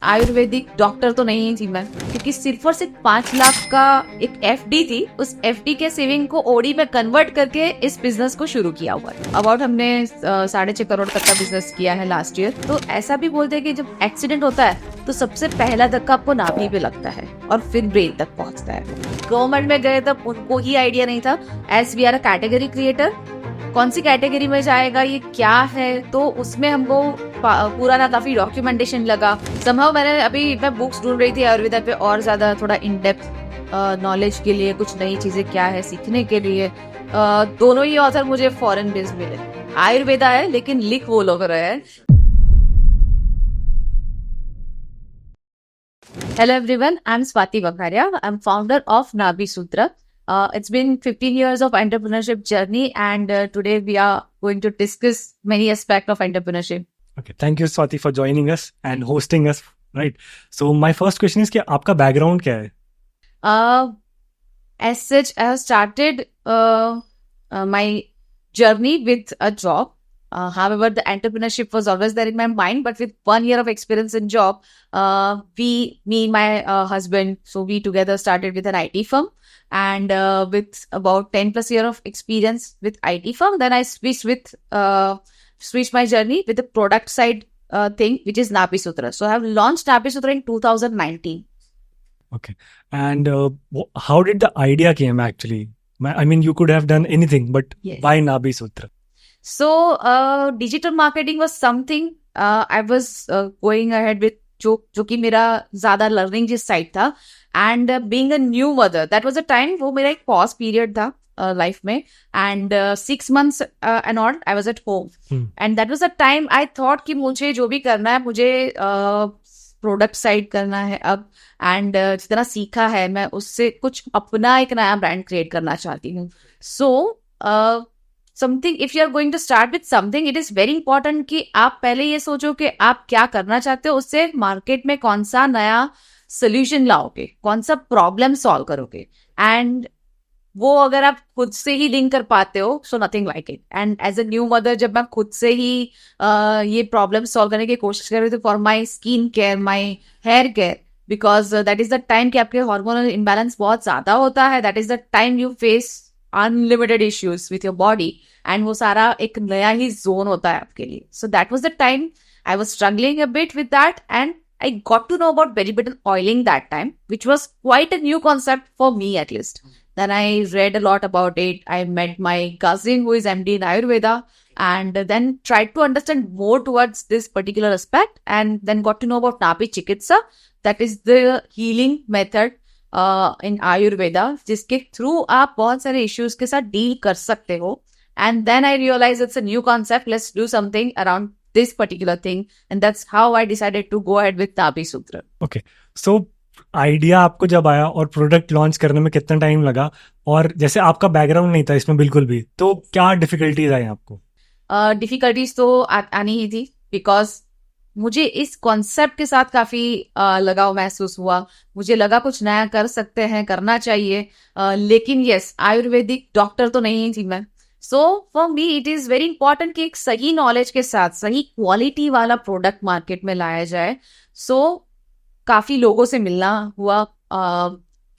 Ayurvedic doctor तो नहीं थी मैं, क्योंकि सिर्फ और सिर्फ 5 लाख का एक एफडी थी। उस एफडी के सेविंग को ओडी में कन्वर्ट करके इस बिजनेस को शुरू किया हुआ है। अबाउट हमने 6.5 करोड़ तक का बिजनेस किया है लास्ट ईयर। तो ऐसा भी बोलते हैं कि जब एक्सीडेंट होता है तो सबसे पहला धक्का आपको नाभि पे लगता है और फिर ब्रेन तक पहुंचता है। गवर्नमेंट में गए तब उनको ही आइडिया नहीं था, as we are a category creator, कौन सी कैटेगरी में जाएगा, ये क्या है। तो उसमें हमको पूरा ना काफी डॉक्यूमेंटेशन लगा। समहाउ मैं बुक्स ढूंढ रही थी आयुर्वेदा पे और ज्यादा थोड़ा इन डेप्थ नॉलेज के लिए, कुछ नई चीजें क्या है सीखने के लिए। दोनों ही ऑथर मुझे फॉरेन बेस्ड मिले। आयुर्वेदा है लेकिन लिख वो लोग रहे हैं। Hello everyone, I'm Swati Vakharia. I'm founder of Nabi Sutra. It's been 15 years of entrepreneurship journey, and today we are going to discuss many aspects of entrepreneurship. Okay, thank you Swati for joining us and hosting us. Right. So my first question is कि आपका background क्या है? As such, I have started my journey with a job. However, the entrepreneurship was always there in my mind, but with 1 year of experience in job, me and my husband, so we together started with an IT firm, and with about 10 plus year of experience with IT firm, then I switched my journey with the product side thing, which is Nabi Sutra. So I have launched Nabi Sutra in 2019. Okay. And how did the idea came actually? I mean, you could have done anything, but Yes. why Nabi Sutra? So, digital marketing was something I was going ahead with, जो कि मेरा ज्यादा learning जिस side था, and being a new mother, that was a time, वो मेरा एक pause period था लाइफ में, and 6 months and all I was at home, and that was a time I thought कि मुझे जो भी करना है, मुझे प्रोडक्ट साइड करना है अब, एंड जितना सीखा है मैं उससे कुछ अपना एक नया ब्रांड क्रिएट करना चाहती हूँ। So something, if you are going to start with something, it is very important कि आप पहले ये सोचो कि आप क्या करना चाहते हो, उससे मार्केट में कौन सा नया सोल्यूशन लाओगे, कौन सा प्रॉब्लम सॉल्व करोगे, एंड वो अगर आप खुद से ही लिंक कर पाते हो, so nothing like it. And as a new mother, जब मैं खुद से ही ये प्रॉब्लम सॉल्व करने की कोशिश कर रही थी for my skin care, my hair care, because that is the time कि आपके हार्मोनल इम्बैलेंस बहुत ज्यादा होता है, that is the time you face unlimited issues with your body, and वो सारा एक नया ही जोन होता है आपके लिए। सो that was the time I was struggling a bit with that, and I got to know about belly button oiling that time, which was quite a new concept for me at least. Then I read a lot about it. I met my cousin who is MD in Ayurveda, and then tried to understand more towards this particular aspect, and then got to know about Nabi Chikitsa. That is the healing method in Ayurveda, जिसके through आप बहुत सारे issues के साथ deal कर सकते हो. And then I realized it's a new concept. Let's do something around this particular thing, and that's how I decided to go ahead with Nabi Sutra. Okay. So idea आपको जब आया और product launch करने में कितना time लगा, और जैसे आपका बैकग्राउंड नहीं था इसमें बिल्कुल भी, तो क्या डिफिकल्टीज आई आपको? डिफिकल्टीज तो आनी ही थी, बिकॉज मुझे इस कॉन्सेप्ट के साथ काफी लगाव महसूस हुआ। मुझे लगा कुछ नया कर सकते हैं, करना चाहिए, लेकिन यस, आयुर्वेदिक डॉक्टर तो नहीं थी मैं। So for me it is very important कि एक सही नॉलेज के साथ सही क्वालिटी वाला प्रोडक्ट मार्केट में लाया जाए। सो काफी लोगों से मिलना हुआ,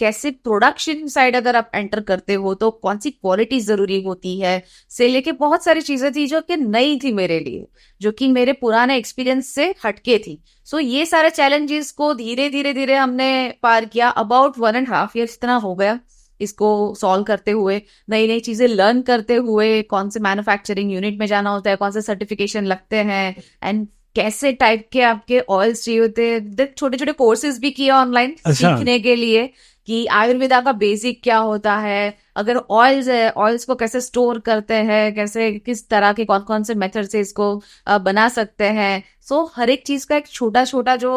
कैसे प्रोडक्शन साइड अगर आप एंटर करते हो तो कौन सी क्वालिटी जरूरी होती है, से लेके बहुत सारी चीजें थी जो कि नई थी मेरे लिए, जो कि मेरे पुराने एक्सपीरियंस से हटके थी। सो ये सारे चैलेंजेस को धीरे धीरे धीरे हमने पार किया। अबाउट 1.5 years इतना हो गया इसको सॉल्व करते हुए, नई नई चीजें लर्न करते हुए, कौन से मैन्युफैक्चरिंग यूनिट में जाना होता है, कौन से सर्टिफिकेशन लगते हैं, एंड कैसे टाइप के आपके ऑयल्स चाहिए होते हैं। छोटे छोटे कोर्सेज भी किए ऑनलाइन सीखने के लिए कि आयुर्वेदा का बेसिक क्या होता है, अगर ऑयल्स है, ऑयल्स को कैसे स्टोर करते हैं, कैसे किस तरह के कौन कौन से मेथड से इसको बना सकते हैं। सो हर एक चीज का एक छोटा छोटा जो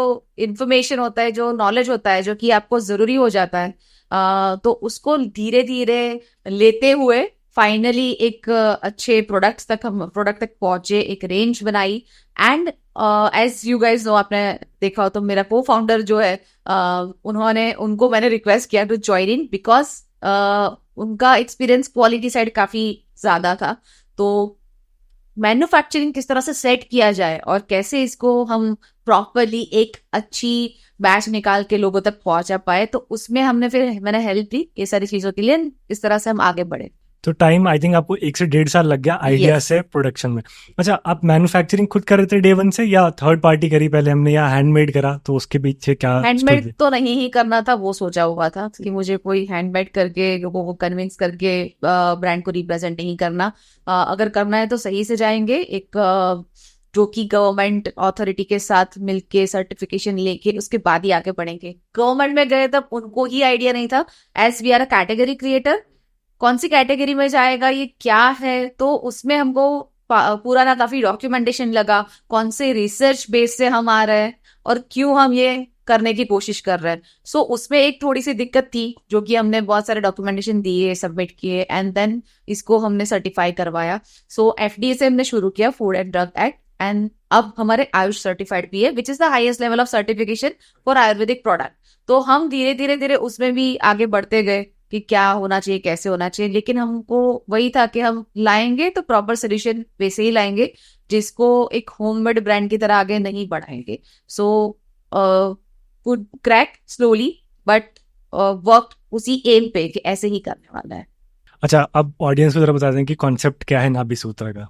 इन्फॉर्मेशन होता है, जो नॉलेज होता है, जो कि आपको जरूरी हो जाता है, तो उसको धीरे धीरे लेते हुए फाइनली एक अच्छे प्रोडक्ट तक पहुंचे, एक रेंज बनाई। And as you guys know, आपने देखा हो तो मेरा को फाउंडर जो है, उनको मैंने रिक्वेस्ट किया टू ज्वाइन इन, बिकॉज उनका एक्सपीरियंस क्वालिटी साइड काफी ज्यादा था। तो मैन्युफैक्चरिंग किस तरह से सेट किया जाए और कैसे इसको हम प्रॉपरली एक अच्छी बैच निकाल के लोगों तक पहुंचा पाए, तो उसमें मैंने हेल्प दी ये सारी चीजों के लिए। इस तरह से हम आगे बढ़े। तो टाइम आई थिंक आपको 1 से 1.5 साल लग गया आइडिया Yes. से प्रोडक्शन में। अच्छा, आप मैन्युफैक्चरिंग खुद कर रहे थे डे 1 से, या थर्ड पार्टी करी पहले हमने, या हैंडमेड करा? तो उसके पीछे क्या हैंडमेड story? तो नहीं ही करना था, वो सोचा हुआ था कि मुझे कोई हैंडमेड करके लोगों को कन्विंस करके ब्रांड को रिप्रेजेंट नहीं करना। अगर करना है तो सही से जाएंगे, एक जो कि गवर्नमेंट अथॉरिटी के साथ मिलके सर्टिफिकेशन लेके उसके बाद ही आगे बढ़ेंगे। गवर्नमेंट में गए तब उनको ही आइडिया नहीं था, as we are a category creator, कौन सी कैटेगरी में जाएगा, ये क्या है, तो उसमें हमको पूरा ना काफी डॉक्यूमेंटेशन लगा, कौन से रिसर्च बेस से हम आ रहे हैं और क्यों हम ये करने की कोशिश कर रहे हैं। सो उसमें एक थोड़ी सी दिक्कत थी, जो कि हमने बहुत सारे डॉक्यूमेंटेशन दिए, सबमिट किए, एंड देन इसको हमने सर्टिफाई करवाया। सो एफडीए से हमने शुरू किया, food and drug act, and अब हमारे आयुष सर्टिफाइड भी है, which is the highest level of certification for Ayurvedic product. तो हम धीरे धीरे धीरे उसमें भी आगे बढ़ते गए कि क्या होना चाहिए, कैसे होना चाहिए, लेकिन हमको वही था कि हम लाएंगे तो प्रॉपर सोल्यूशन वैसे ही लाएंगे, जिसको एक होममेड ब्रांड की तरह आगे नहीं बढ़ाएंगे। So would crack slowly, but work उसी एम पे कि ऐसे ही करने वाला है। अच्छा, अब ऑडियंस को जरा बता दें कि कॉन्सेप्ट क्या है नाभि सूत्र का।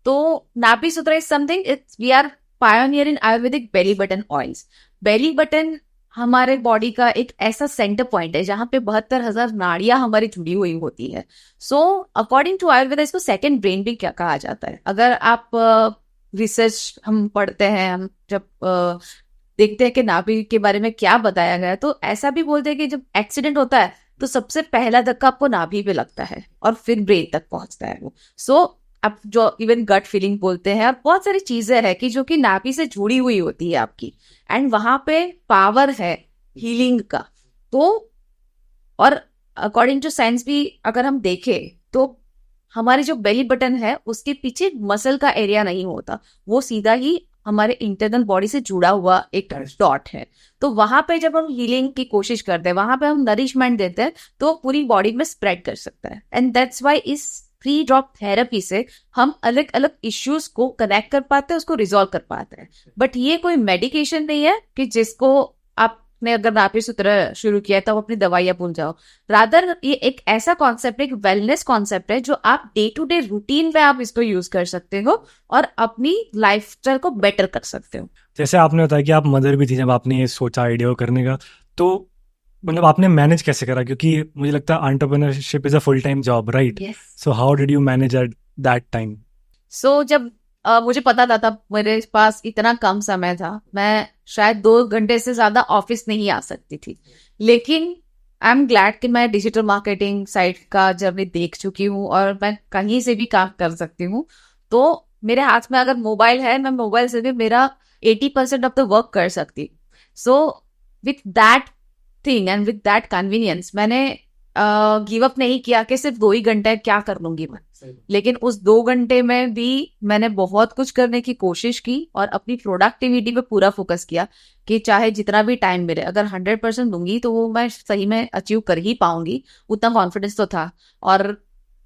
तो Nabhi Sutra is something, it's we are pioneer in Ayurvedic belly button oils. Belly button हमारे बॉडी का एक ऐसा सेंटर पॉइंट है जहां पे 72,000 नाड़ियां हमारी जुड़ी हुई होती है। सो अकॉर्डिंग टू आयुर्वेदा इसको सेकंड ब्रेन भी क्या कहा जाता है। अगर आप रिसर्च हम पढ़ते हैं, हम जब देखते हैं कि नाभि के बारे में क्या बताया गया है, तो ऐसा भी बोलते हैं कि जब एक्सीडेंट होता है तो सबसे पहला धक्का आपको नाभि पे लगता है और फिर ब्रेन तक पहुंचता है वो। सो आप जो इवन गट फीलिंग बोलते हैं, और बहुत सारी चीजें हैं कि जो कि नाभि से जुड़ी हुई होती है आपकी, एंड वहां पे पावर है हीलिंग का। तो और अकॉर्डिंग टू साइंस भी अगर हम देखें तो हमारी जो बेली बटन है उसके पीछे मसल का एरिया नहीं होता, वो सीधा ही हमारे इंटरनल बॉडी से जुड़ा हुआ एक डॉट है। तो वहां पे जब हम हीलिंग की कोशिश करते हैं, वहां पे हम नरिशमेंट देते हैं, तो पूरी बॉडी में स्प्रेड कर सकता है। एंड दैट्स वाई इस 3 ड्रॉप थेरेपी से हम अलग अलग इश्यूज को कनेक्ट कर पाते हैं, उसको रिजॉल्व कर पाते हैं। बट ये कोई मेडिकेशन नहीं है कि जिसको आपने अगर नाभि सूत्र शुरू किया है तो आप अपनी दवाइयां भूल जाओ। रादर ये एक ऐसा कॉन्सेप्ट है, एक वेलनेस कॉन्सेप्ट है, जो आप डे टू डे रूटीन में आप इसको यूज कर सकते हो और अपनी लाइफस्टाइल को बेटर कर सकते हो। जैसे आपने बताया कि आप मदर भी थी जब आपने ये सोचा आइडिया को करने का, तो मतलब आपने मैनेज कैसे करा? क्योंकि मुझे लगता है entrepreneurship is a full time job, right? So how did you manage at that time? So जब मुझे पता था, तब मेरे पास इतना कम समय था, मैं शायद 2 घंटे से ज्यादा ऑफिस नहीं आ सकती थी। लेकिन आई एम ग्लैड कि मैं डिजिटल मार्केटिंग साइट का जर्नी देख चुकी हूँ और मैं कहीं से भी काम कर सकती हूँ। तो मेरे हाथ में अगर मोबाइल है, मैं मोबाइल से भी मेरा 80% ऑफ द वर्क कर सकती। So with that thing and with that convenience मैंने गिव अप नहीं किया कि सिर्फ 2 ही घंटे क्या कर लूंगी मैं। लेकिन उस 2 घंटे में भी मैंने बहुत कुछ करने की कोशिश की और अपनी प्रोडक्टिविटी पे पूरा फोकस किया कि चाहे जितना भी टाइम मिले, अगर 100% दूंगी तो वो मैं सही में अचीव कर ही पाऊंगी, उतना कॉन्फिडेंस तो था। और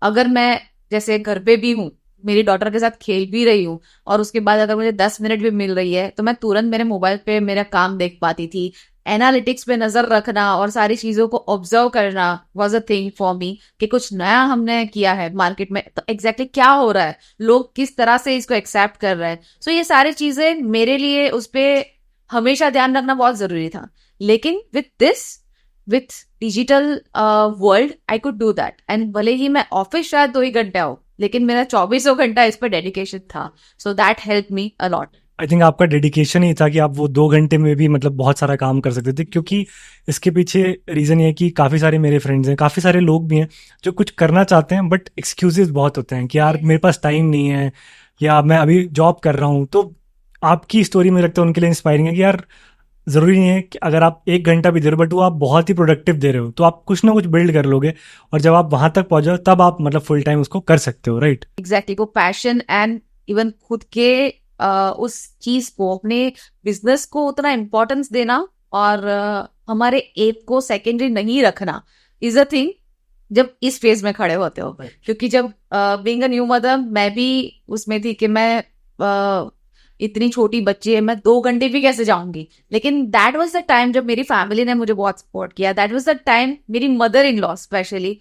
अगर मैं जैसे घर पे भी हूँ, मेरी डॉटर के साथ खेल भी रही हूँ, और उसके बाद अगर मुझे 10 मिनट भी मिल रही है तो मैं तुरंत मेरे मोबाइल पे मेरा काम देख पाती थी। एनालिटिक्स पे नजर रखना और सारी चीजों को ऑब्जर्व करना was a thing for me कि कुछ नया हमने किया है मार्केट में, तो एग्जैक्टली क्या हो रहा है, लोग किस तरह से इसको एक्सेप्ट कर रहे हैं। सो ये सारी चीजें मेरे लिए उस पर हमेशा ध्यान रखना बहुत जरूरी था। लेकिन with digital world I could do that, and भले ही मैं ऑफिस शायद 2 ही घंटे हो, लेकिन मेरा 24 घंटा इस पर डेडिकेशन था। So that help me a lot. I think आपका डेडिकेशन ही था कि आप वो 2 घंटे में भी मतलब बहुत सारा काम कर सकते थे। क्योंकि इसके पीछे रीज़न ये है कि काफ़ी सारे मेरे फ्रेंड्स हैं, काफ़ी सारे लोग भी हैं जो कुछ करना चाहते हैं बट एक्सक्यूजेस बहुत होते हैं कि यार मेरे पास टाइम नहीं है, या मैं अभी जॉब कर रहा हूँ। तो आपकी स्टोरी में लगता है उनके लिए इंस्पायरिंग है कि यार ज़रूरी नहीं है कि अगर आप 1 घंटा भी दे रहे हो बट वो आप बहुत ही प्रोडक्टिव दे रहे हो, तो आप कुछ ना कुछ बिल्ड कर लोगे, और जब आप वहां तक पहुंच जाओ तब आप मतलब फुल टाइम उसको कर सकते हो, राइट? एग्जैक्टली, वो पैशन एंड इवन खुद के उस चीज को, अपने बिजनेस को उतना इम्पोर्टेंस देना और हमारे एप को सेकेंडरी नहीं रखना इज अ थिंग जब इस फेज में खड़े होते हो। क्योंकि जब बीइंग अ न्यू मदर मैं भी उसमें थी कि मैं इतनी छोटी बच्ची है, मैं 2 घंटे भी कैसे जाऊंगी। लेकिन दैट वाज द टाइम जब मेरी फैमिली ने मुझे बहुत सपोर्ट किया। दैट वाज द टाइम मेरी मदर इन लॉ स्पेशली,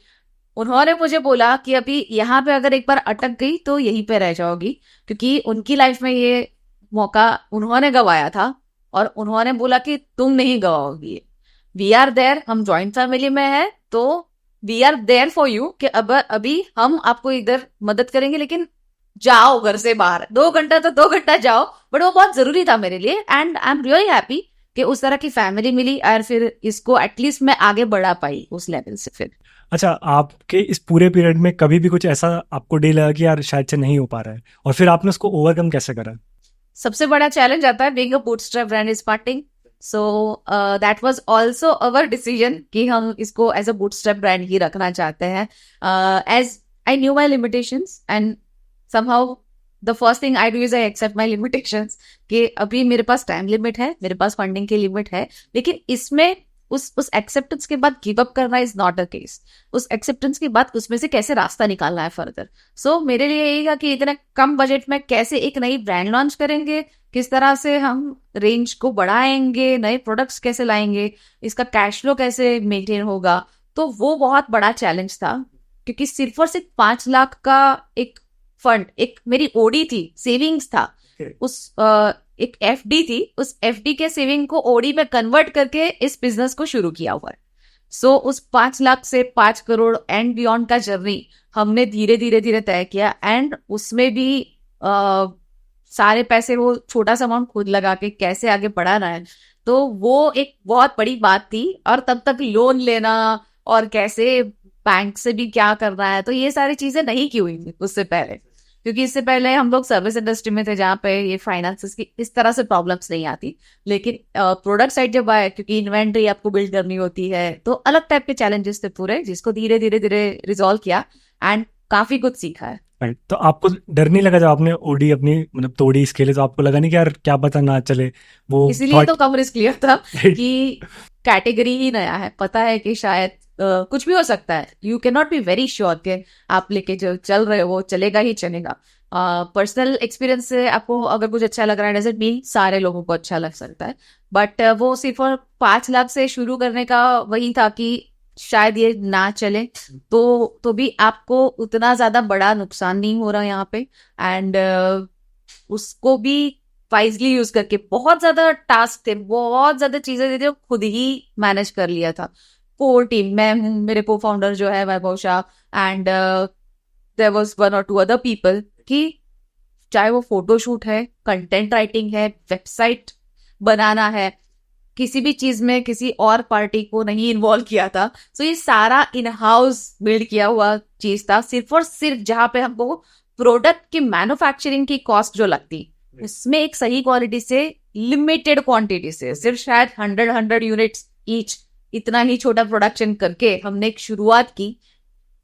उन्होंने मुझे बोला कि अभी यहाँ पे अगर एक बार अटक गई तो यहीं पे रह जाओगी, क्योंकि उनकी लाइफ में ये मौका उन्होंने गवाया था और उन्होंने बोला कि तुम नहीं गवाओगी। वी आर देयर, हम जॉइंट फैमिली में है तो we are there for you, कि अब अभी हम आपको इधर मदद करेंगे, लेकिन जाओ घर से बाहर 2 घंटा तो 2 घंटा जाओ। बट वो बहुत जरूरी था मेरे लिए and I am really happy कि उस तरह की फैमिली मिली और फिर इसको एटलीस्ट मैं आगे बढ़ा पाई उस लेवल से फिर। अच्छा, आपके इस पूरे पीरियड में कभी भी कुछ ऐसा आपको डे लगा कि यार शायद से नहीं हो पा रहा है, और फिर आपने उसको ओवरकम कैसे करा? सबसे बड़ा चैलेंज आता है being a bootstrap brand is starting. So that was also our decision कि हम इसको एज अ बूटस्ट्रैप ब्रांड ही रखना चाहते हैं। As I knew my limitations and somehow the first thing I do is I accept my limitations, कि अभी मेरे पास टाइम लिमिट है, मेरे पास फंडिंग की लिमिट है, लेकिन इसमें उस एक्सेप्टेंस के बाद गिव अप करना इज नॉट अ केस। उस एक्सेप्टेंस के बाद उसमें से कैसे रास्ता निकालना है फर्दर। सो मेरे लिए यही था कि इतने कम बजट में कैसे एक नई ब्रांड लॉन्च करेंगे, किस तरह से हम रेंज को बढ़ाएंगे, नए प्रोडक्ट्स कैसे लाएंगे, इसका कैश फ्लो कैसे मेंटेन होगा। तो वो बहुत बड़ा चैलेंज था, क्योंकि सिर्फ और सिर्फ 5 लाख का एक फंड, एक मेरी ओडी थी, सेविंग्स था, उस एक एफडी थी, उस एफडी के सेविंग को ओडी में कन्वर्ट करके इस बिजनेस को शुरू किया हुआ है। सो उस 5 लाख से 5 करोड़ एंड बियॉन्ड का जर्नी हमने धीरे धीरे धीरे तय किया एंड उसमें भी सारे पैसे वो छोटा सा अमाउंट खुद लगा के कैसे आगे बढ़ाना है, तो वो एक बहुत बड़ी बात थी। और तब तक लोन लेना और कैसे बैंक से भी क्या करना है, तो ये सारी चीजें नहीं की हुई थी उससे पहले, क्योंकि इससे पहले हम लोग सर्विस इंडस्ट्री में थे जहाँ पे ये फाइनेंसेस की इस तरह से प्रॉब्लम्स नहीं आती। लेकिन प्रोडक्ट साइड जब आए, क्योंकि इन्वेंट्री आपको बिल्ड करनी होती है, तो अलग टाइप के चैलेंजेस थे पूरे, जिसको धीरे धीरे धीरे रिजॉल्व किया एंड काफी कुछ सीखा है। राइट, तो आपको डर नहीं लगा जब आपने ओडी अपनी मतलब तोड़ी इसके लिए, तो आपको लगा नहीं कि यार क्या पता ना चले वो? इसीलिए तो कम रिस्क लिया था कि कैटेगरी ही नया है, पता है कि शायद कुछ भी हो सकता है। You can not be very sure कि आप लेके जो चल रहे हो वो चलेगा ही चलेगा। पर्सनल एक्सपीरियंस से आपको अगर कुछ अच्छा लग रहा है, डजंट मीन सारे लोगों को अच्छा लग सकता है। बट वो सिर्फ और 5 लाख से शुरू करने का वही था कि शायद ये ना चले तो भी आपको उतना ज्यादा बड़ा नुकसान नहीं हो रहा यहाँ पे। एंड उसको भी वाइजली यूज करके बहुत ज्यादा टास्क थे, बहुत ज्यादा चीजें थी जो खुद ही मैनेज कर लिया था। कोर टीम, मैं हूँ, मेरे को फाउंडर जो है वैभव शाह, एंड देयर वाज 1 और 2 अदर पीपल, कि चाहे वो फोटोशूट है, कंटेंट राइटिंग है, वेबसाइट बनाना है, किसी भी चीज में किसी और पार्टी को नहीं इन्वॉल्व किया था। सो ये सारा इन हाउस बिल्ड किया हुआ चीज था, सिर्फ और सिर्फ जहां पे हमको प्रोडक्ट की मैन्युफैक्चरिंग की कॉस्ट जो लगती, उसमें एक सही क्वालिटी से लिमिटेड क्वांटिटी से सिर्फ शायद 100 यूनिट्स ईच, इतना ही छोटा प्रोडक्शन करके हमने एक शुरुआत की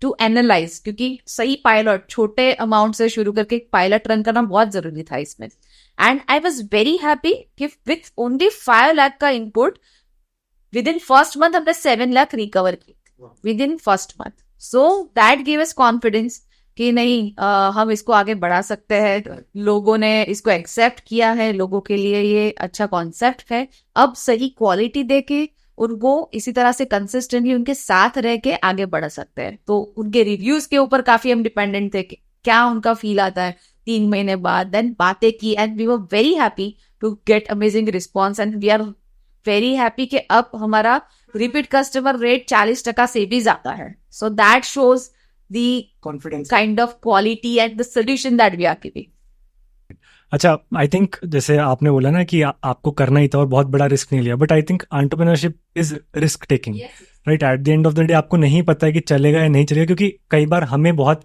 टू एनालाइज, क्योंकि सही पायलट छोटे अमाउंट से शुरू करके पायलट रन करना बहुत जरूरी था इसमें। And I was very happy कि विथ ओनली 5 लाख का input with in first month हमने 7 लाख रिकवर की with in first month. So that give us confidence कि नहीं, हम इसको आगे बढ़ा सकते हैं। लोगों ने इसको एक्सेप्ट किया है, लोगों के लिए ये अच्छा कॉन्सेप्ट है। अब सही क्वालिटी देके उनको इसी तरह से कंसिस्टेंटली उनके साथ रह के आगे बढ़ा सकते हैं। तो उनके रिव्यूज के ऊपर काफी हम डिपेंडेंट थे कि क्या उनका फील आता है 3 महीने बाद। देन बातें की and we were very happy to get amazing response and we are very happy कि अब हमारा रिपीट कस्टमर रेट 40% से भी ज्यादा है। So that shows the confidence kind of quality and the solution that we are giving. अच्छा, I think जैसे आपने बोला ना कि आपको करना ही था और बहुत बड़ा रिस्क नहीं लिया, but I think entrepreneurship is risk taking, right? At the end of the day आपको नहीं पता है कि चलेगा या नहीं चलेगा, क्योंकि कई बार हमें बहुत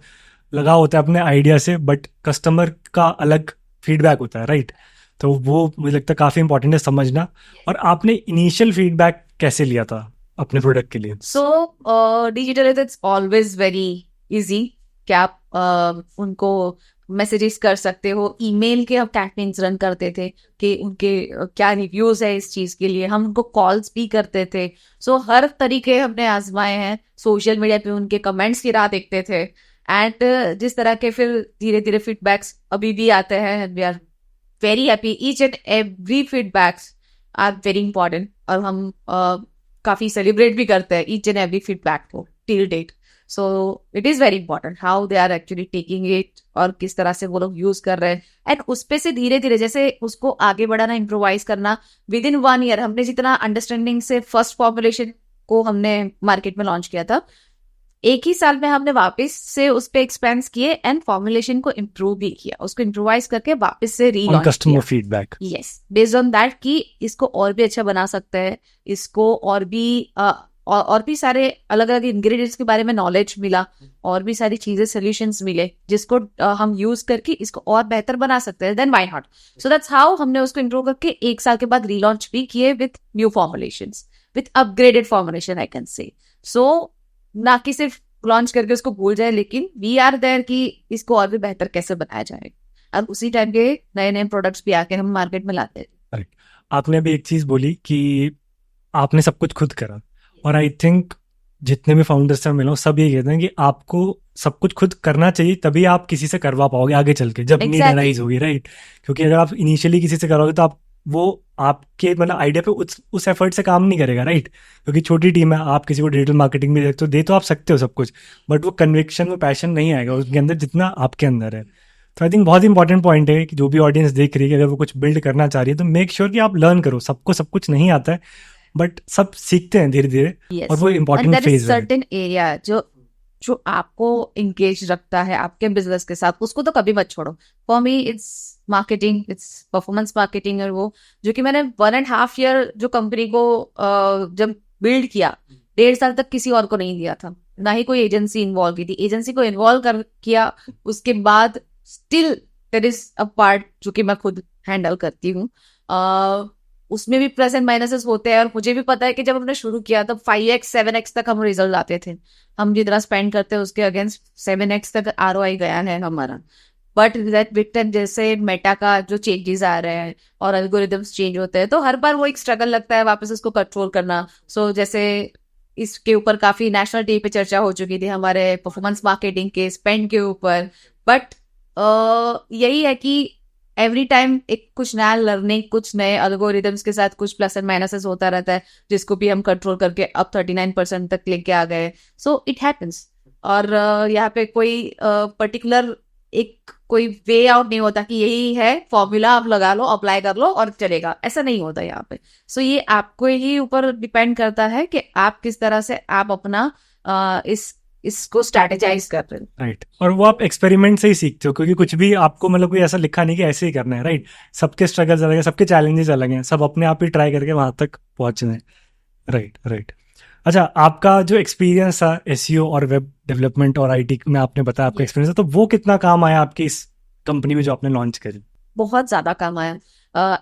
लगाव होता है अपने आइडिया से, बट कस्टमर का अलग फीडबैक होता है, राइट? तो वो मुझे लगता है काफ़ी इंपॉर्टेंट है समझना। और आपने इनिशियल फीडबैक कैसे लिया था अपने प्रोडक्ट के लिए? So digital it's always very easy कि आप उनको मैसेजेस कर सकते हो, ईमेल के हम कैंपेन्स रन करते थे कि उनके क्या रिव्यूज है इस चीज के लिए, हम उनको कॉल्स भी करते थे। सो हर तरीके हमने आजमाए हैं, सोशल मीडिया पे उनके कमेंट्स की राह देखते थे। एंड जिस तरह के फिर धीरे धीरे फीडबैक्स अभी भी आते हैं, we are very happy, each and every feedbacks are very important, और हम काफी सेलिब्रेट भी करते हैं ईच एंड एवरी फीडबैक को till date. So it is very important how they are actually taking it, और किस तरह से वो लोग यूज कर रहे हैं। एंड उस पे से धीरे धीरे जैसे उसको आगे बढ़ाना, इम्प्रोवाइज करना, विद इन 1 ईयर हमने जितना अंडरस्टैंडिंग से फर्स्ट फॉर्मुलेशन को हमने मार्केट में लॉन्च किया था, एक ही साल में हमने वापस से उस पे एक्सपेंस किए एंड फॉर्मुलेशन को इम्प्रूव भी किया, उसको इम्प्रोवाइज करके वापस से ऑन रीलॉन्च कस्टमर किया। Feedback. Yes, based on that कि इसको और भी अच्छा बना सकते हैं, इसको और भी सारे अलग अलग इंग्रेडिएंट्स के बारे में नॉलेज मिला, और भी सारी चीजें सोल्यूशंस मिले जिसको हम यूज करके इसको और बेहतर बना सकते हैं, then why not. So that's how हमने उसको इंप्रूव करके 1 साल के बाद रीलॉन्च भी किए with new formulations, with upgraded formulation I can say. So ना कि सिर्फ लॉन्च करके उसको भूल जाए, लेकिन वी आर देयर कि इसको और भी बेहतर कैसे बनाया जाए, और उसी टाइम के नए नए प्रोडक्ट्स भी आके हम मार्केट में लाते हैं। आपने अभी एक चीज बोली कि आपने सब कुछ खुद करा, और आई थिंक जितने भी फाउंडर्स से मिला हूं, सब ये कहते हैं कि आपको सब कुछ खुद करना चाहिए, तभी आप किसी से करवा पाओगे आगे चल के जब नीड Exactly. अराइज होगी, राइट? क्योंकि अगर आप इनिशियली किसी से करोगे तो आप वो आपके मतलब आइडिया पे उस एफर्ट से काम नहीं करेगा, राइट? क्योंकि छोटी टीम है, आप किसी को डिजिटल मार्केटिंग में दे तो आप सकते हो सब कुछ, बट वो कन्विक्शन, वो पैशन नहीं आएगा उसके अंदर जितना आपके अंदर है। तो आई थिंक बहुत इंपॉर्टेंट पॉइंट है कि जो भी ऑडियंस देख रही है, अगर वो कुछ बिल्ड करना चाह रही है तो मेक श्योर कि आप लर्न करो। सबको सब कुछ नहीं आता है, बट सब सीखते हैं धीरे धीरे, Yes. और वो important And there is phase है। certain area जो आपको इंगेज रखता है आपके बिजनेस के साथ, उसको तो कभी मत छोड़ो। For me it's marketing, it's performance marketing, और वो जो कि मैंने 1.5 ईयर जो कंपनी को जब बिल्ड किया, 1.5 साल तक किसी और को नहीं दिया था, ना ही कोई एजेंसी इन्वॉल्व की थी। एजेंसी को इन्वॉल्व कर किया उसके बाद, still there is a part जो कि मैं खुद हैंडल करती हूँ। उसमें भी प्लस एंड माइनसेस होते हैं, और मुझे भी पता है कि जब हमने शुरू किया तब 5x 7x तक हम रिजल्ट आते थे। हम जितना स्पेंड करते हैं उसके अगेंस्ट 7x तक ROI गया है हमारा। बट दैट विद टाइम जैसे मेटा का जो चेंजेस आ रहे हैं और एल्गोरिदम्स चेंज होते हैं, तो हर बार वो एक स्ट्रगल लगता है वापस उसको कंट्रोल करना। सो जैसे इसके ऊपर काफी नेशनल टीवी पे चर्चा हो चुकी थी हमारे परफॉर्मेंस मार्केटिंग के स्पेंड के ऊपर, बट यही है कि एवरी टाइम एक कुछ नया लर्निंग, कुछ नए अल्गोरिदम्स के साथ कुछ प्लस एंड माइनसेस होता रहता है, जिसको भी हम कंट्रोल करके अब 39% तक लेके आ गए। So it happens. और यहाँ पे कोई पर्टिकुलर एक कोई वे आउट नहीं होता कि यही है फॉर्मूला, आप लगा लो, अप्लाई कर लो और चलेगा, ऐसा नहीं होता यहाँ पे। सो ये आपको ही ऊपर डिपेंड करता है कि आप किस तरह से आप अपना इसको स्ट्रेटेजाइज कर रहे हैं, राइट? और वो आप एक्सपेरिमेंट से ही सीखते हो, क्योंकि कुछ भी आपको मतलब कोई ऐसा लिखा नहीं कि ऐसे ही करना है, राइट? सबके स्ट्रगल्स अलग है, सबके चैलेंजेस अलग हैं, सब अपने आप ही ट्राई करके वहां तक पहुंचना है, राइट? राइट। अच्छा, आपका जो एक्सपीरियंस था एसईओ और वेब डेवलपमेंट और आईटी में, आपने बताया आपका एक्सपीरियंस था, तो वो कितना काम आया आपकी इस कंपनी में जो आपने लॉन्च करी? बहुत ज्यादा काम आया।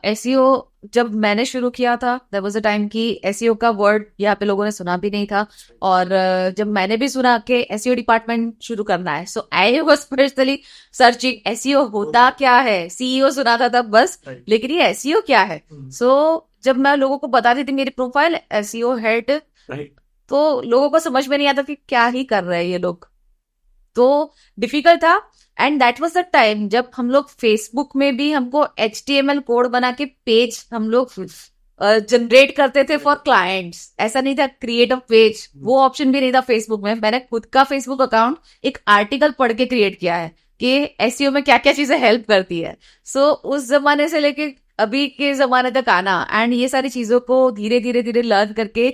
एसईओ जब मैंने शुरू किया था, देयर वाज अ टाइम कि एसईओ का वर्ड यहाँ पे लोगों ने सुना भी नहीं था, और जब मैंने भी सुना कि एसईओ डिपार्टमेंट शुरू करना है, so I was personally searching SEO होता क्या है। सीईओ सुना था तब बस, लेकिन ये एसईओ क्या है। सो जब मैं लोगों को बता रही थी मेरी प्रोफाइल एसईओ हेड, तो लोगों को समझ में नहीं आता कि क्या ही कर रहे हैं ये लोग, तो डिफिकल्ट था। And that was the time जब हम लोग फेसबुक में भी हमको HTML कोड बना के पेज हम लोग जनरेट करते थे फॉर क्लाइंट्स। ऐसा नहीं था क्रिएट अ पेज, वो ऑप्शन भी नहीं था फेसबुक में। मैंने खुद का फेसबुक अकाउंट एक आर्टिकल पढ़ के क्रिएट किया है कि एसईओ में क्या क्या चीजें हेल्प करती है। सो उस जमाने से लेके अभी के जमाने तक आना, एंड ये सारी चीजों को धीरे धीरे धीरे लर्न करके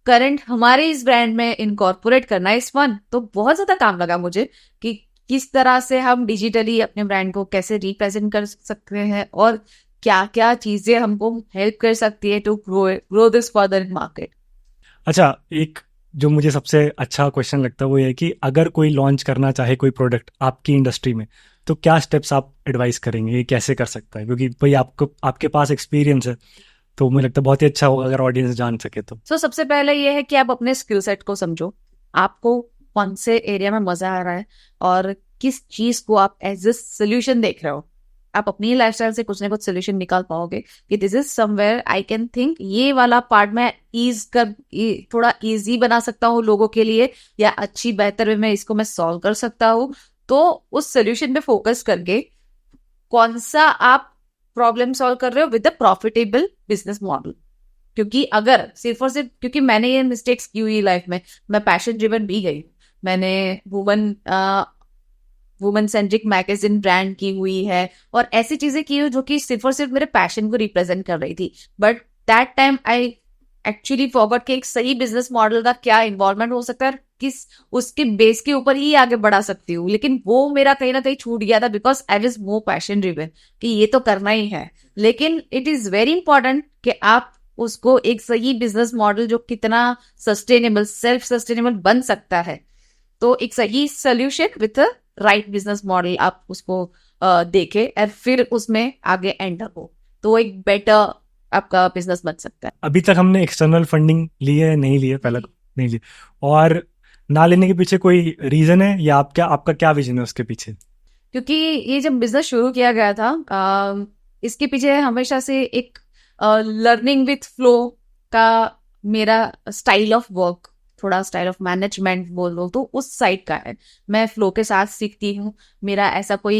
करंट हमारे इस ब्रांड में इनकॉर्पोरेट करना इस फन, तो बहुत ज्यादा काम लगा मुझे कि किस तरह से हम डिजिटली अपने ब्रांड को कैसे रिप्रेजेंट कर सकते हैं, और क्या क्या चीजें हमको हेल्प कर सकती है to grow this further in market. अच्छा, एक जो मुझे सबसे अच्छा क्वेश्चन लगता है वो ये कि अगर कोई लॉन्च करना चाहे कोई प्रोडक्ट आपकी इंडस्ट्री में, तो क्या स्टेप्स आप एडवाइस करेंगे, ये कैसे कर सकता है? क्योंकि भाई आपके पास एक्सपीरियंस है, तो मुझे लगता है बहुत ही अच्छा होगा अगर ऑडियंस जान सके तो। सो सबसे पहले ये है कि आप अपने स्किल सेट को समझो, आपको कौन से एरिया में मजा आ रहा है और किस चीज को आप एज ए सोल्यूशन देख रहे हो, आप अपनी लाइफस्टाइल से कुछ ना कुछ सोल्यूशन निकाल पाओगे कि this is somewhere I can think ये वाला पार्ट मैं थोड़ा इजी बना सकता हूँ लोगों के लिए, या अच्छी बेहतर वे में इसको मैं सॉल्व कर सकता हूँ। तो उस सोल्यूशन पे फोकस करके कौन सा आप प्रॉब्लम सॉल्व कर रहे हो with the profitable business model. क्योंकि अगर सिर्फ और सिर्फ, क्योंकि मैंने ये मिस्टेक्स की हुई लाइफ में, मैं पैशन ड्रिवन भी गई, मैंने वुमन सेंट्रिक मैगजीन ब्रांड की हुई है और ऐसी चीजें की हुई जो कि सिर्फ और सिर्फ मेरे पैशन को रिप्रेजेंट कर रही थी। But that time I actually forgot कि एक सही बिजनेस मॉडल का क्या इन्वॉल्वमेंट हो सकता है, किस उसके बेस के ऊपर ही आगे बढ़ा सकती हूँ। लेकिन वो मेरा कहीं ना कहीं छूट गया था because I was more passion driven कि ये तो करना ही है। लेकिन इट इज वेरी इंपॉर्टेंट कि आप उसको एक सही बिजनेस मॉडल जो कितना सस्टेनेबल, सेल्फ सस्टेनेबल बन सकता है, तो एक सही solution with right business model आप उसको देखे और फिर उसमें आगे एंटर हो, तो एक बेटर आपका बिजनेस बन सकता है। अभी तक हमने एक्सटर्नल फंडिंग ली है, नहीं ली है, पहले नहीं ली, और ना लेने के पीछे कोई रीजन है या आपका क्या विजन है उसके पीछे? क्योंकि ये जब बिजनेस शुरू किया गया था, इसके पीछे हमेशा से एक लर्निंग विथ फ्लो का मेरा स्टाइल ऑफ वर्क, थोड़ा स्टाइल ऑफ मैनेजमेंट बोल लो तो उस साइड का है। मैं फ्लो के साथ सीखती हूँ। मेरा ऐसा कोई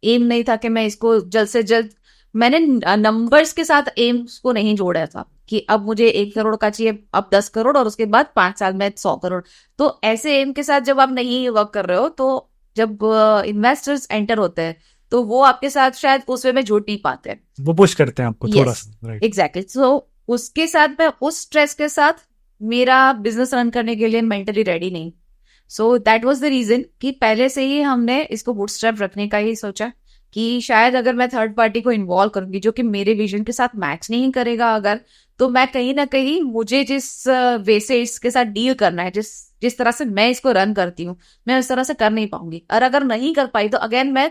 एम नहीं था कि मैं इसको जल्द से जल्द, मैंने नंबर्स के साथ एम्स को नहीं जोड़ा था कि अब मुझे 1 करोड़ का चाहिए, अब 10 करोड़ और उसके बाद 5 साल में 100 करोड़। तो ऐसे एम के साथ जब आप नहीं वर्क कर रहे हो, तो जब इन्वेस्टर्स एंटर होते हैं तो वो आपके साथ शायद उस वे में जुड़ नहीं पाते हैं, वो पुश करते हैं आपको थोड़ा सा, राइट? एग्जैक्टली। सो उसके साथ मैं उस स्ट्रेस के साथ मेरा बिजनेस रन करने के लिए मेंटली रेडी नहीं। So that was the reason कि पहले से ही हमने इसको बूटस्ट्रैप रखने का ही सोचा कि शायद अगर मैं थर्ड पार्टी को इन्वॉल्व करूंगी जो कि मेरे विजन के साथ मैच नहीं करेगा अगर, तो मैं कहीं ना कहीं, मुझे जिस वे से इसके साथ डील करना है, जिस जिस तरह से मैं इसको रन करती हूँ, मैं उस तरह से कर नहीं पाऊंगी। और अगर नहीं कर पाई तो अगेन मैं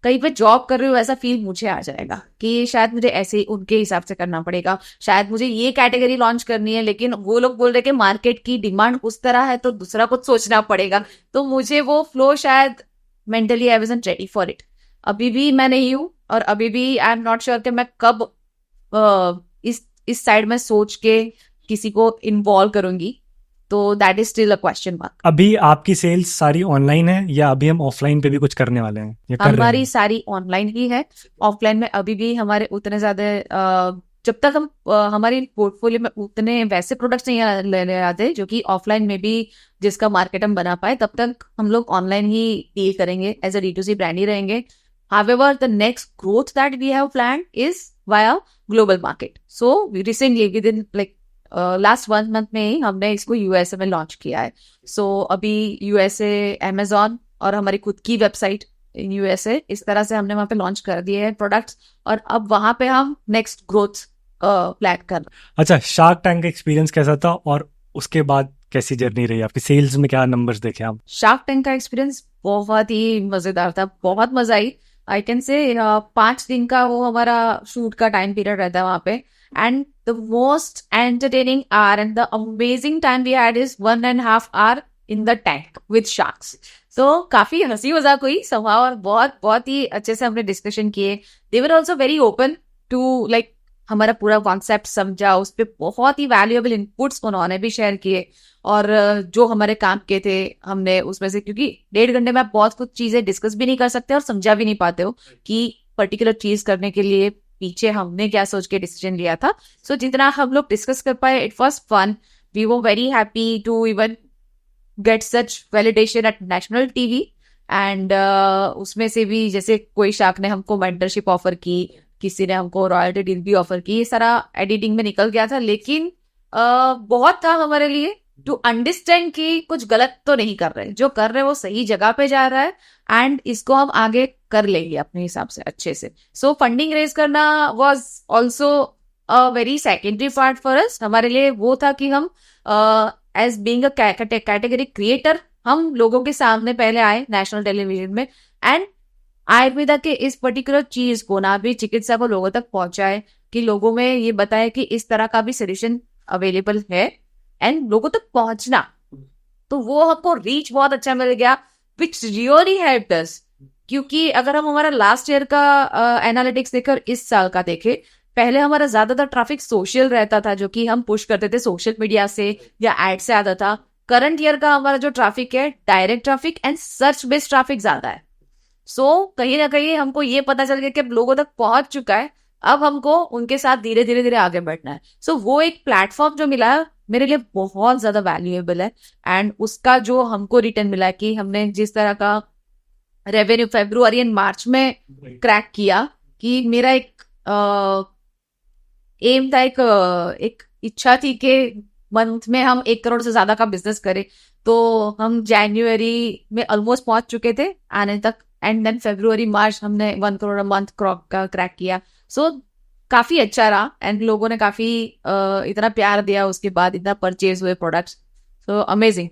कहीं पे जॉब कर रही हूँ ऐसा फील मुझे आ जाएगा कि शायद मुझे ऐसे ही उनके हिसाब से करना पड़ेगा। शायद मुझे ये कैटेगरी लॉन्च करनी है लेकिन वो लोग बोल रहे कि मार्केट की डिमांड उस तरह है तो दूसरा कुछ सोचना पड़ेगा। तो मुझे वो फ्लो शायद mentally I wasn't ready for it. अभी भी मैं नहीं हूँ और अभी भी आई एम नॉट श्योर कि मैं कब इस साइड में सोच के किसी को इन्वॉल्व करूंगी। तो that is still a question mark. अभी आपकी सेल्स सारी ऑनलाइन है या अभी हम ऑफलाइन पे भी कुछ करने वाले हैं या कर रहे हमारी हैं? सारी ऑनलाइन ही है। ऑफलाइन में अभी भी हमारे उतने ज्यादा जब तक हम हमारी पोर्टफोलियो में उतने वैसे प्रोडक्ट्स नहीं लेने आते जो कि ऑफलाइन में भी जिसका मार्केट हम बना पाए, तब तक हम लोग ऑनलाइन ही डील करेंगे, एज अ D2C ब्रांड ही रहेंगे। However, the next growth that we have planned is via global market. So we recently, within like last 1 month में ही हमने इसको USA में लॉन्च किया है। So अभी USA, Amazon और हमारी खुद की वेबसाइट इन USA, इस तरह से हमने वहाँ पे लॉन्च कर दिए हैं प्रोडक्ट्स, और अब वहाँ पे हम नेक्स्ट ग्रोथ प्लान कर रहे हैं। अच्छा, शार्क टैंक का एक्सपीरियंस कैसा था और उसके बाद कैसी जर्नी रही आपकी? सेल्स में क्या नंबर्स देखे आप? शार्क टैंक का एक्सपीरियंस बहुत ही मजेदार था, बहुत मजा आई। आई कैन से 5 दिन का वो हमारा शूट का टाइम पीरियड रहता है वहां पे, and the most entertaining hour and the amazing time we had is 1.5 hour in the tank with sharks. तो काफी हंसी मजाक हुई स्वभाव, और बहुत बहुत ही अच्छे से हमने डिस्कशन किए। They were also very open to like हमारा पूरा कॉन्सेप्ट समझा, उस पर बहुत ही वैल्यूएबल इनपुट्स उन्होंने भी शेयर किए, और जो हमारे काम के थे हमने उसमें से, क्योंकि 1.5 घंटे में आप बहुत कुछ चीजें डिस्कस भी नहीं कर सकते और समझा भी नहीं पाते हो कि पर्टिकुलर चीज करने के लिए पीछे हमने क्या सोच के डिसीजन लिया था। सो जितना हम लोग डिस्कस कर पाए, it was fun. We were very happy to even get such validation at national TV, and उसमें से भी जैसे कोई शार्क ने हमको मेंटरशिप ऑफर की, किसी ने हमको रॉयल्टी डील भी ऑफर की, ये सारा एडिटिंग में निकल गया था। लेकिन बहुत था हमारे लिए टू अंडरस्टैंड कि कुछ गलत तो नहीं कर रहे, जो कर रहे हैं वो सही जगह पे जा रहा है, एंड इसको हम आगे कर लेंगे अपने हिसाब से अच्छे से। सो फंडिंग रेज करना was also a very secondary part for us. हमारे लिए वो था कि हम as being a category creator हम लोगों के सामने पहले आए नेशनल टेलीविजन में, एंड आयुर्वेदा के इस पर्टिकुलर चीज को ना भी चिकित्सा को लोगों तक पहुंचाए, कि लोगों में ये बताए कि इस तरह का भी सोल्यूशन अवेलेबल है, एंड लोगों तक पहुंचना। तो वो हमको रीच बहुत अच्छा मिल गया। विच रियली हेल्प्ड अस। क्योंकि अगर हम हमारा लास्ट ईयर का एनालिटिक्स देखकर इस साल का देखें, पहले हमारा ज्यादातर ट्रैफिक सोशल रहता था, जो कि हम पुश करते थे सोशल मीडिया से या एड से आता था। करंट ईयर का हमारा जो ट्रैफिक है, direct traffic and search based traffic ज्यादा है। सो कहीं ना कहीं हमको ये पता चल गया कि अब लोगों तक पहुंच चुका है, अब हमको उनके साथ धीरे धीरे धीरे आगे बढ़ना है। सो वो एक प्लेटफॉर्म जो मिला है मेरे लिए बहुत ज्यादा वैल्यूएबल है। एंड उसका जो हमको रिटर्न मिला है कि हमने जिस तरह का रेवेन्यू फरवरी एंड मार्च में क्रैक किया, कि मेरा एक एम था, एक इच्छा थी कि मंथ में हम 1 करोड़ से ज्यादा का बिजनेस करें। तो हम जनवरी में ऑलमोस्ट पहुंच चुके थे आने तक, एंड देन फरवरी मार्च हमने 1 करोड़ मंथ का क्रैक किया। सो काफी अच्छा रहा एंड लोगों ने काफी इतना प्यार दिया, उसके बाद इतना परचेज हुए प्रोडक्ट्स। So amazing.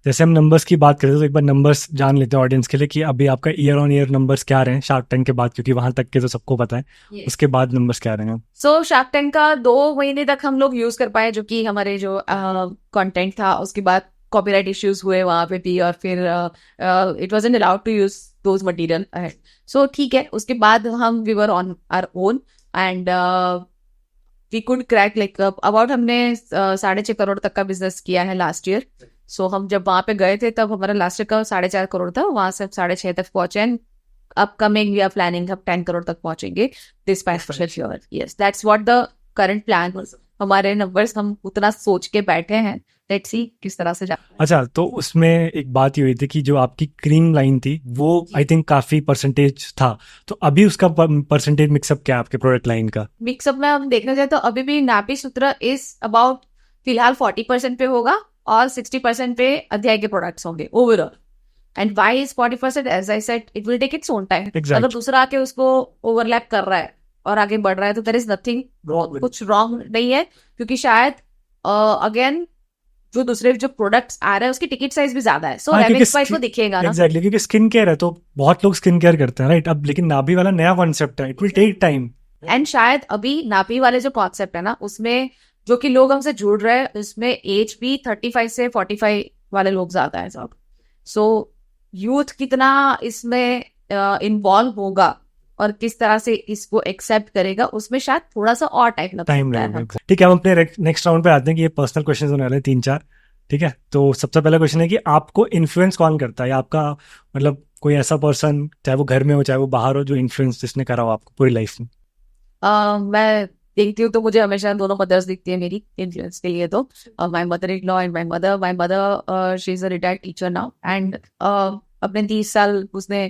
जैसे हम नंबर्स की बात करें तो एक बार नंबर्स जान लेते हैं ऑडियंस के लिए कि अभी आपका ईयर ऑन ईयर नंबर्स क्या रहे हैं शार्क टैंक के बाद, क्योंकि वहां तक के तो सबको पता है। उसके बाद नंबर्स क्या रहे हैं? सो शार्क टैंक का 2 महीने तक हम लोग यूज कर पाए, जो कि हमारे जो कंटेंट था। उसके बाद कॉपीराइट इश्यूज हुए वहां पे भी, और फिर it wasn't allowed to use those material. So ठीक है, उसके बाद हम we were on our own and we could crack like about हमने 6.5 करोड़ तक का बिजनेस किया है लास्ट ईयर। सो हम जब वहां पे गए थे तब हमारा लास्ट ईयर का 4.5 करोड़ था, वहां से 6.5 तक पहुंचे and upcoming we are planning हम 10 करोड़ तक पहुंचेंगे this financial year. Yes, that's what the current plan. हमारे नंबर्स हम उतना सोच के बैठे हैं, लेट्स सी किस तरह से जा। अच्छा, तो उसमें एक बात ये हुई थी कि जो आपकी क्रीम लाइन थी वो आई थिंक काफी परसेंटेज था, तो अभी उसका परसेंटेज मिक्सअप क्या है आपके प्रोडक्ट लाइन का? मिक्सअप में हम देखना चाहे तो अभी भी नापी सूत्र इज अबाउट फिलहाल 40% पे होगा और 60% पे अध्याय के प्रोडक्ट्स होंगे overall. And why is 40%? As I said, it will take its own time. अगर दूसरा आके उसको ओवरलैप कर रहा है और आगे बढ़ रहा है तो देयर इज नथिंग, कुछ रॉन्ग नहीं है। क्योंकि शायद अगेन जो दूसरे जो प्रोडक्ट्स आ रहे हैं उसकी टिकट साइज भी ज्यादा है, सो रेवेन्यू वाइज को दिखेगा ना। एग्जैक्टली, क्योंकि स्किन केयर है तो बहुत लोग स्किन केयर करते हैं राइट अब, लेकिन नाभि वाला नया कॉन्सेप्ट है, it will take time. And शायद अभी नाभि वाले जो कॉन्सेप्ट है ना, उसमें जो कि लोग हमसे जुड़ रहे हैं उसमें एज भी 35 से 45 वाले लोग ज्यादा है सब। सो यूथ कितना इसमें इन्वॉल्व होगा और किस तरह से इसको एक्सेप्ट करेगा, उसमें शायद थोड़ा सा और टाइम लगेगा। ठीक है, हम अपने नेक्स्ट राउंड पे आते हैं कि ये पर्सनल क्वेश्चन होने वाले हैं 3-4। ठीक है, तो सबसे पहला क्वेश्चन है कि आपको इन्फ्लुएंस कौन करता है, या आपका मतलब कोई ऐसा पर्सन, चाहे वो घर में हो चाहे वो बाहर हो, जो इन्फ्लुएंस जिसने करा हो आपको पूरी लाइफ में? मैं देखती हूँ तो मुझे हमेशा दोनों मदर्स दिखती है मेरी इन्फ्लुएंस के लिए। तो my mother in law and my mother she is a retired teacher now and अपने 30 साल उसने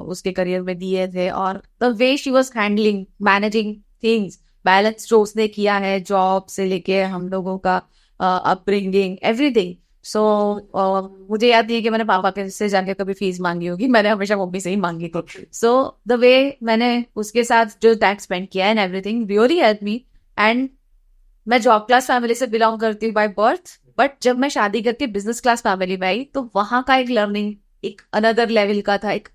उसके करियर में दिए थे, और the way she was handling managing things, balance जो उसने किया है जॉब से लेके हम लोगों का अपब्रिंगिंग एवरीथिंग। सो मुझे याद नहीं है कि मैंने पापा के से जाके कभी फीस मांगी होगी, मैंने हमेशा मम्मी से ही मांगी थी। सो द वे मैंने उसके साथ जो टाइम स्पेंड किया and everything really help me. And मैं जॉब क्लास फैमिली से बिलोंग करती हूँ बाय बर्थ, बट जब मैं शादी करके बिजनेस क्लास फैमिली में आई तो वहां का एक लर्निंग एक अनदर लेवल का था, एक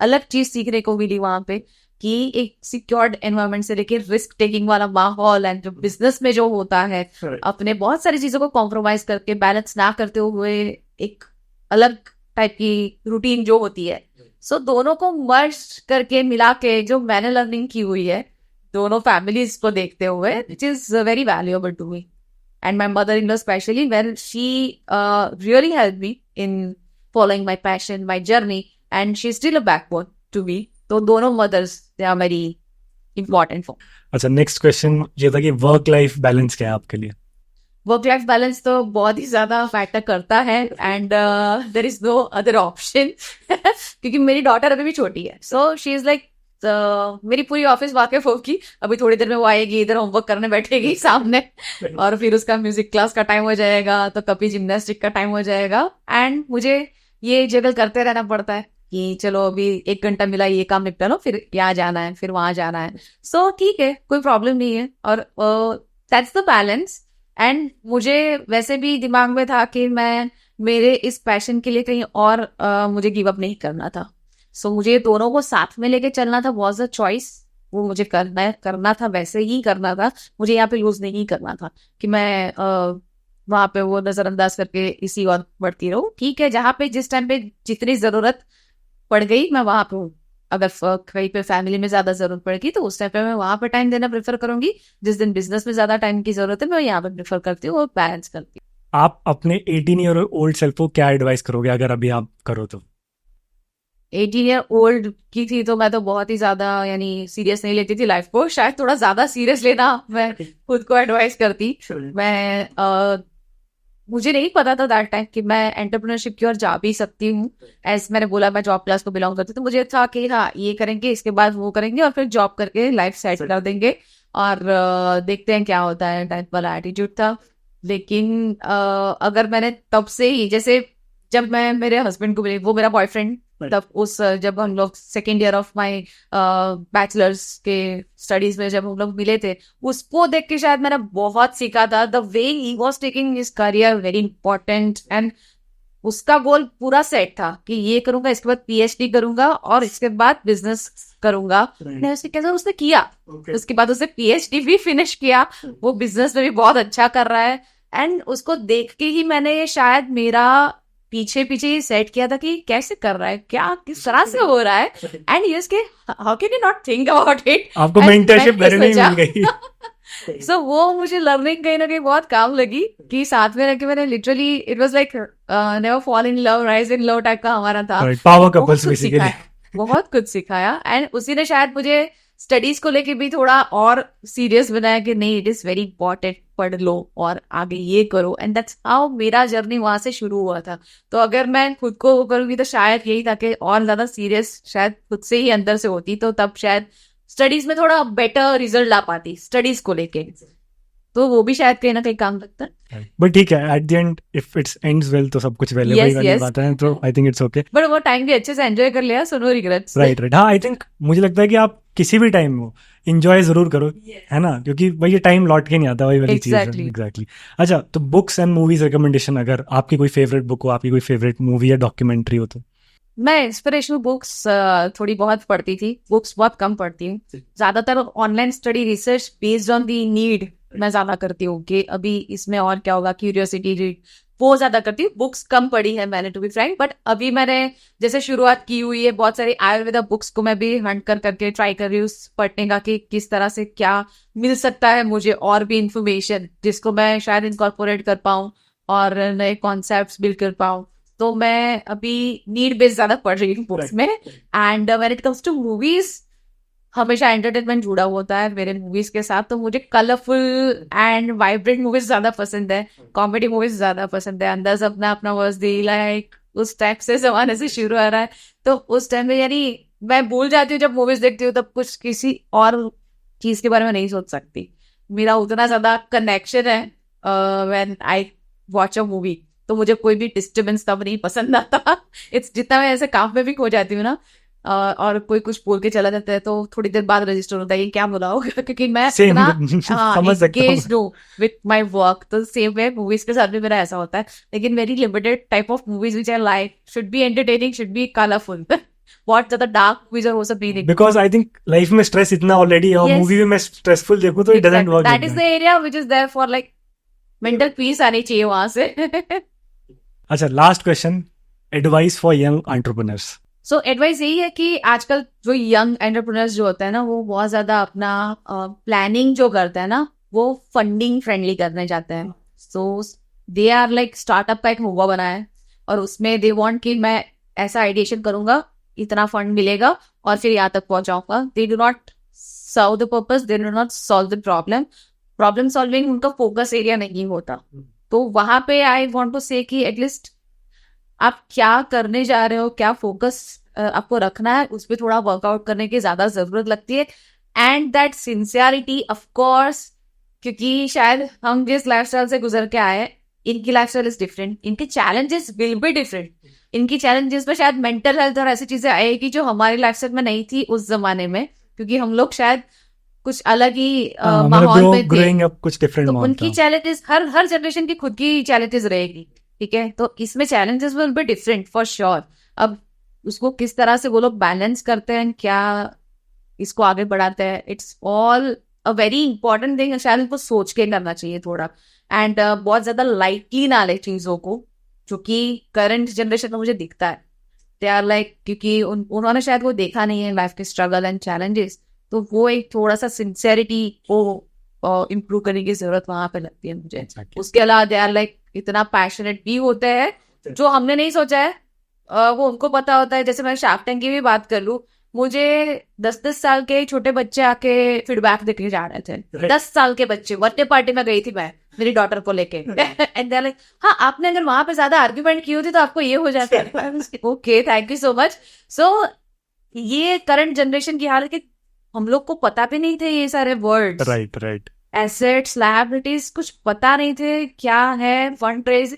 अलग चीज सीखने को मिली वहां पे, कि एक सिक्योर्ड एनवायरनमेंट से लेके रिस्क टेकिंग वाला माहौल एंड जो बिजनेस में जो होता है, अपने बहुत सारी चीजों को कॉम्प्रोमाइज करके बैलेंस ना करते हुए एक अलग टाइप की रूटीन जो होती है। सो दोनों को मर्ज करके मिला के जो मैंने लर्निंग की हुई है दोनों फैमिलीज को देखते हुए, which is very valuable to me and my mother in law specially, when she really help me in following my passion, my journey, and she is still a backbone to me. तो दोनों mothers they are very important for. अच्छा, next question ये था कि work life balance क्या है आपके लिए? वर्क लाइफ बैलेंस तो बहुत ही ज्यादा मैटर करता है and there is no other option क्योंकि मेरी डॉटर अभी भी छोटी है। सो शी इज लाइक मेरी पूरी ऑफिस वाकिफ होगी, अभी थोड़ी देर में वो आएगी, इधर होमवर्क करने बैठेगी सामने और फिर उसका म्यूजिक क्लास का टाइम हो जाएगा, तो कभी जिम्नास्टिक का टाइम हो जाएगा, एंड मुझे ये जगल करते रहना पड़ता है कि चलो अभी 1 घंटा मिला, ये काम निपटा लो, फिर यहाँ जाना है, फिर वहां जाना है। सो ठीक है, कोई प्रॉब्लम नहीं है, और दैट्स द बैलेंस। एंड मुझे वैसे भी दिमाग में था कि मैं मेरे इस पैशन के लिए कहीं और मुझे गिव अप नहीं करना था। सो मुझे दोनों को साथ में लेके चलना था, वाज अ चॉइस, वो मुझे करना था, वैसे ही करना था, मुझे यहाँ पे लूज नहीं करना था कि मैं वहां पे वो नजरअंदाज करके इसी और बढ़ती रहूं। ठीक है, जहाँ पे जिस टाइम पे जितनी जरूरत पड़ गई मैं वहां पे हूँ। अगर कहीं पे फैमिली में ज्यादा जरूरत पड़ेगी तो उस टाइम पे मैं वहां पे टाइम देना प्रेफर करूंगी। जिस दिन बिजनेस में ज्यादा टाइम की जरूरत है मैं यहाँ पे प्रेफर करती हूँ और बैलेंस करती हूँ। आप अपने 18 ईयर ओल्ड सेल्फ को क्या एडवाइस करोगे अगर अभी आप करो तो? 18 ईयर ओल्ड की थी तो मैं तो बहुत ही ज्यादा यानी सीरियस नहीं लेती थी लाइफ को। शायद थोड़ा ज्यादा सीरियस लेना मैं खुद को एडवाइस करती। मैं मुझे नहीं पता था दैट टाइम कि मैं एंटरप्रेन्योरशिप की ओर जा भी सकती हूँ। एज मैंने बोला मैं जॉब क्लास को बिलोंग करती हूँ, तो मुझे था कि हाँ ये करेंगे, इसके बाद वो करेंगे और फिर जॉब करके लाइफ सेट कर देंगे और देखते हैं क्या होता है, टाइप वाला एटीट्यूड था। लेकिन अगर मैंने तब से ही, जैसे जब मैं मेरे हस्बैंड को मिली, वो मेरा बॉयफ्रेंड तब उस जब हम लोग second year of my bachelors के स्टडीज में जब हम लोग मिले थे, उसको देख के शायद मैंने बहुत सीखा था। The way he was taking his career very important and उसका गोल पूरा सेट था कि ये करूंगा, इसके बाद पीएचडी करूंगा और इसके बाद बिजनेस करूंगा। मैंने उसके कैसे उसने किया, उसके बाद उसने पीएचडी भी फिनिश किया, वो बिजनेस में भी बहुत अच्छा कर रहा है। एंड उसको देख के ही मैंने शायद मेरा पीछे पीछे ही सेट किया था कि कैसे कर रहा है, क्या किस तरह से हो रहा है। एंड यस के how can you not think about it. आपको मेंटरशिप घर में ही मिल गई। सो वो मुझे लर्निंग कहीं ना कहीं बहुत काम लगी कि साथ में रह के मैंने literally it was like never fall in love rise in love type का हमारा था। Power couples basically. बहुत कुछ सिखाया एंड उसी ने शायद मुझे स्टडीज को लेके भी थोड़ा और सीरियस बनाया कि नहीं इट इज वेरी इंपॉर्टेंट, पढ़ लो और आगे ये करो। एंड दैट्स हाउ मेरा जर्नी वहां से शुरू हुआ था। तो अगर मैं खुद को वो करूंगी तो शायद यही था कि और ज्यादा सीरियस शायद खुद से ही अंदर से होती, तो तब शायद स्टडीज में थोड़ा बेटर रिजल्ट ला पाती स्टडीज को लेके। तो वो भी शायद कहीं ना कहीं काम लगता है। बट ठीक है, at the end if it's ends well तो सब कुछ वेल है, वही वाली बात है। तो I think it's okay. But वो टाइम भी अच्छे से एंजॉय कर लिया, सो नो रिग्रेट्स। राइट। हाँ, आई थिंक मुझे लगता है कि आप किसी भी टाइम हो इंजॉय जरूर करो, है ना, क्योंकि भाई ये टाइम लौट के नहीं आता, वही वाली चीज है। एग्जैक्टली। अच्छा, तो बुक्स एंड मूवीज रिकमेंडेशन, अगर आपकी कोई फेवरेट बुक हो, आपकी कोई फेवरेट मूवी या डॉक्यूमेंट्री हो तो? मैं इंस्पिरेशनल बुक्स थोड़ी बहुत पढ़ती थी, बुक्स बहुत कम पढ़ती हूँ। ज्यादातर online study research based on the need मैं ज्यादा करती हूँ कि अभी इसमें और क्या होगा, क्यूरियोसिटी रीड वो ज्यादा करती हूँ। बुक्स कम पढ़ी है मैंने टू बी फ्रैंक, बट अभी मैंने जैसे शुरुआत की हुई है, बहुत सारी आयुर्वेदा बुक्स को मैं भी हंट करके ट्राई कर रही हूँ पढ़ने का कि किस तरह से क्या मिल सकता है मुझे और भी इंफॉर्मेशन जिसको मैं शायद इनकॉर्पोरेट कर पाऊँ और नए कॉन्सेप्ट्स बिल्ड कर पाऊँ। तो मैं अभी नीड बेस्ड ज्यादा पढ़ रही हूँ बुक्स में। And when it comes to movies, हमेशा एंटरटेनमेंट जुड़ा होता है मेरे मूवीज के साथ, तो मुझे कलरफुल एंड वाइब्रेंट मूवीज ज्यादा पसंद है, कॉमेडी मूवीज ज्यादा पसंद है। अंदाज अपना अपना वर्दी लाइक उस टाइप से जमाने से शुरू आ रहा है, तो उस टाइम में यानी मैं भूल जाती हूँ जब मूवीज देखती हूँ, तब कुछ किसी और चीज के बारे में नहीं सोच सकती। मेरा उतना ज्यादा कनेक्शन है when I watch a movie, तो मुझे कोई भी डिस्टर्बेंस तब नहीं पसंद आता। इट्स जितना मैं ऐसे काम में भी खो जाती हूँ ना, और कोई कुछ बोल के चला जाता है तो थोड़ी देर बाद रजिस्टर होता है ये क्या बोला होगा, क्योंकि मैं इतना एंगेज्ड हूँ विथ माय वर्क। तो सेम वे मूवीज के साथ भी मेरा ऐसा होता है, लेकिन very limited type of movies which I like, should be entertaining, should be colourful. बहुत ज्यादा डार्क मूवीज और वो सब नहीं देखती, बिकॉज आई थिंक लाइफ में स्ट्रेस इतना ऑलरेडी है और मूवी में मैं स्ट्रेसफुल देखूं तो it doesn't work. That is the area which is there for like mental peace आनी चाहिए वहां से। अच्छा, last question, advice for young entrepreneurs. So advice यही है कि आजकल जो यंग एंटरप्रेन्योर्स जो होता है ना, वो बहुत ज्यादा अपना प्लानिंग जो करते हैं ना, वो फंडिंग फ्रेंडली करने जाते हैं। सो दे आर लाइक स्टार्टअप का एक हुआ बना है और उसमें दे वांट कि मैं ऐसा आइडिएशन करूंगा, इतना फंड मिलेगा और फिर यहाँ तक पहुंचाऊंगा। They do not serve the purpose, they do not solve the problem. Problem solving उनका फोकस एरिया नहीं होता। तो वहां पे आई वांट टू से कि एटलीस्ट आप क्या करने जा रहे हो, क्या फोकस आपको रखना है, उस पर थोड़ा वर्कआउट करने की ज्यादा जरूरत लगती है। And that sincerity of course, क्योंकि शायद हम जिस लाइफस्टाइल से गुजर के आए, इनकी लाइफस्टाइल इज डिफरेंट, इनके चैलेंजेस विल बी डिफरेंट। इनकी चैलेंजेस में शायद मेंटल हेल्थ और ऐसी चीजें आएगी जो हमारी लाइफस्टाइल में नहीं थी उस जमाने में, क्योंकि हम लोग शायद कुछ अलग ही माहौल में थे। कुछ डिफरेंट तो उनकी चैलेंजेस, हर जनरेशन की खुद की चैलेंजेस रहेगी, ठीक है। तो इसमें challenges will be different for sure. अब उसको किस तरह से वो लोग बैलेंस करते हैं, क्या इसको आगे बढ़ाते हैं, it's all a very important thing, शायद उनको सोच के करना चाहिए थोड़ा, एंड बहुत ज्यादा लाइटली ना ले चीजों को, जो कि करंट जनरेशन में मुझे दिखता है। दे आर लाइक, क्योंकि उन्होंने शायद वो देखा नहीं है लाइफ के स्ट्रगल एंड चैलेंजेस, तो वो एक थोड़ा सा सिंसेरिटी को इम्प्रूव करने की जरूरत वहां पे लगती है मुझे। उसके अलावा दे आर लाइक इतना पैशनेट भी होते हैं, जो हमने नहीं सोचा है, वो उनको पता होता है। जैसे मैं शार्क टैंक की भी बात कर लूं, मुझे 10-10 साल के छोटे बच्चे आके फीडबैक देके जा रहे थे। 10 साल के बच्चे, बर्थडे पार्टी में गई थी मैं मेरी डॉटर को लेके, एंड दे लाइक, हाँ आपने अगर वहां पे ज्यादा आर्ग्यूमेंट की होती तो आपको ये हो जाता। Okay, thank you so much. So ये करंट जनरेशन की हालत कि हम लोग को पता भी नहीं थे ये सारे words, right right, assets, liabilities, कुछ पता नहीं थे क्या है फंड रेज।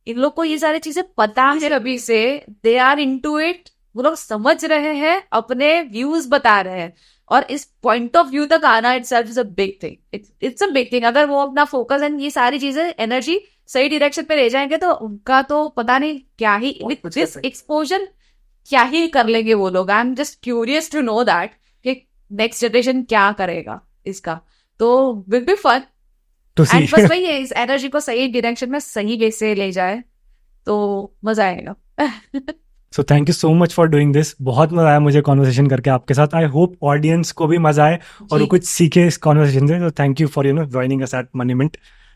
इन लोग को ये सारी चीजें पता है अभी से, दे आर इनटू इट, वो लोग समझ रहे हैं, अपने व्यूज बता रहे हैं, और इस पॉइंट ऑफ व्यू तक आना itself is a big thing. It's a big thing. अगर वो अपना फोकस एंड ये सारी चीजें, एनर्जी सही डायरेक्शन पे ले जाएंगे तो उनका तो पता नहीं क्या ही, विद दिस एक्सपोजर क्या ही कर लेंगे वो लोग। I am just curious to know that कि नेक्स्ट जनरेशन क्या करेगा इसका, तो will be fun. To see. And बस वही है, इस एनर्जी को सही डायरेक्शन में सही वे से ले जाए तो मजा आएगा। So thank you so much for doing this. बहुत मजा आया मुझे कॉन्वर्सेशन करके आपके साथ। आई होप ऑडियंस को भी मजा आए और वो जी। कुछ सीखे इस कॉन्वर्सेशन से। तो thank you for joining us at मनीमेंट।